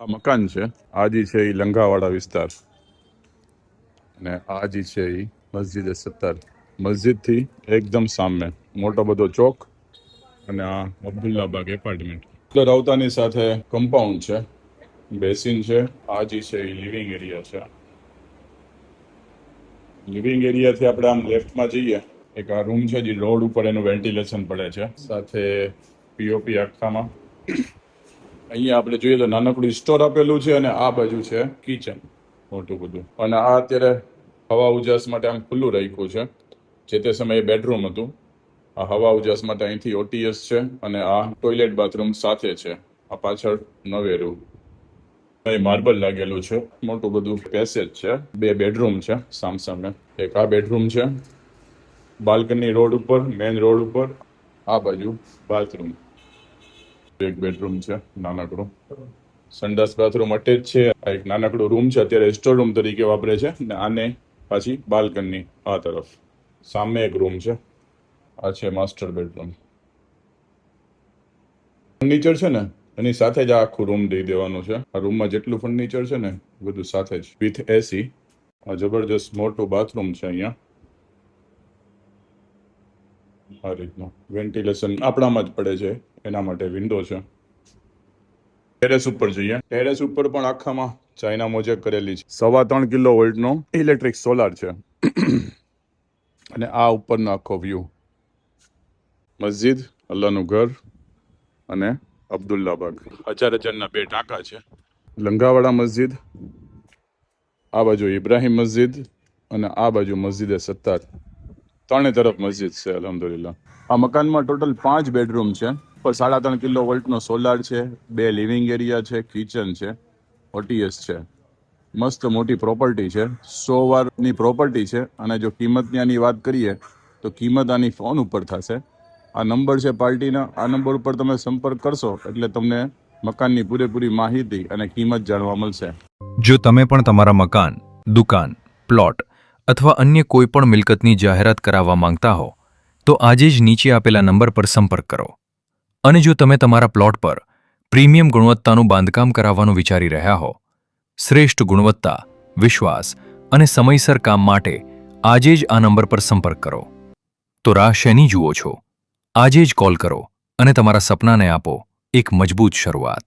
આ મકાન છે. આ જે છે એ લંઘાવાડા વિસ્તાર અને આ જે છે એ મસ્જિદ સત્તાર. મસ્જિદથી એકદમ સામે મોટો બધો ચોક અને આ અબ્દુલ્લાબાગ એપાર્ટમેન્ટ. રાવતાની સાથે કમ્પાઉન્ડ છે, બેસિન છે. આ જે છે એ લિવિંગ એરિયા છે. લિવિંગ એરિયાથી આપણે આમ લેફ્ટમાં જઈએ, એક આ રૂમ છે જે રોડ ઉપર એનું વેન્ટિલેશન પડે છે, સાથે પીઓપી આખામાં. અહીંયા આપણે જોઈએ તો નાનકડું સ્ટોર આપેલું છે અને આ બાજુ છે કિચન મોટું બધું. અને આ અત્યારે હવા ઉજાસ માટે આમ ખુલ્લું રાખ્યું છે. જે તે સમયે બેડરૂમ હતું. આ હવા ઉજાસ માટે અહીંથી ઓટીએસ છે અને આ ટોયલેટ બાથરૂમ સાથે છે. આ પાછળ નવેરું માર્બલ લાગેલું છે. મોટું બધું પેસેજ છે. 2 બેડરૂમ છે સામસામે. એક આ બેડરૂમ છે, બાલ્કની રોડ ઉપર, મેઇન રોડ ઉપર. આ બાજુ બાથરૂમ, એક બેડરૂમ છે નાનકડું. સંડાસ બાથરૂમ અટેચ છે. આ એક નાનકડો રૂમ છે, અત્યારે સ્ટોર રૂમ તરીકે વાપરે છે. ને આને પાછી બાલ્કની આ તરફ સામે એક રૂમ છે. આ છે માસ્ટર બેડરૂમ. ફર્નિચર છે ને એની સાથે જ આ આખું રૂમ દઈ દેવાનું છે. આ રૂમમાં જેટલું ફર્નિચર છે ને બધું સાથે જ વિથ એસી. આ જબરજસ્ત મોટું બાથરૂમ છે. અહીંયા આ રીતનું વેન્ટિલેશન આપણામાં જ પડે છે, એના માટે વિન્ડો છે. ટેરેસ ઉપર જઈએ. ટેરેસ ઉપર પણ આખામાં ચાઇના મોજેક કરેલી છે. 3.25 કિલો વોલ્ટનો ઇલેક્ટ્રિક સોલાર છે. અને આ ઉપરનો આખો વ્યૂ, મસ્જિદ, અલ્લાહનું ઘર અને અબ્દુલ્લાબાગ. 1000 2 ટાંકા છે. લંઘાવાડા મસ્જિદ, આ બાજુ ઇબ્રાહિમ મસ્જિદ અને આ બાજુ મસ્જિદ સત્તાર. ત્રણે તરફ મસ્જિદ છે અલ્હમ્દુલિલ્લાહ. આ મકાનમાં ટોટલ 5 બેડરૂમ છે. પર 3.5 કિલો વોલ્ટનો સોલાર છે, 2 લિવિંગ એરિયા છે, કિચન છે, ઓટીએસ છે. મસ્ત મોટી પ્રોપર્ટી છે. 100 વારની પ્રોપર્ટી છે. અને જો કિંમતની આની વાત કરીએ તો કિંમત આની ફોન ઉપર થશે. આ નંબર છે પાર્ટીના. આ નંબર ઉપર તમે સંપર્ક કરશો એટલે તમને મકાનની પૂરેપૂરી માહિતી અને કિંમત જાણવા મળશે. જો તમે પણ તમારા મકાન, દુકાન, પ્લોટ અથવા અન્ય કોઈ પણ મિલકતની જાહેરાત કરાવવા માંગતા હો તો આજે જ નીચે આપેલા નંબર પર સંપર્ક કરો. અને જો તમે તમારા પ્લોટ પર પ્રીમિયમ ગુણવત્તાનું બાંધકામ કરાવવાનું વિચારી રહ્યા હો, શ્રેષ્ઠ ગુણવત્તા, વિશ્વાસ અને સમયસર કામ માટે આજે જ આ નંબર પર સંપર્ક કરો. તો રાહ શેની જુઓ છો? આજે જ કોલ કરો અને તમારા સપનાને આપો એક મજબૂત શરૂઆત.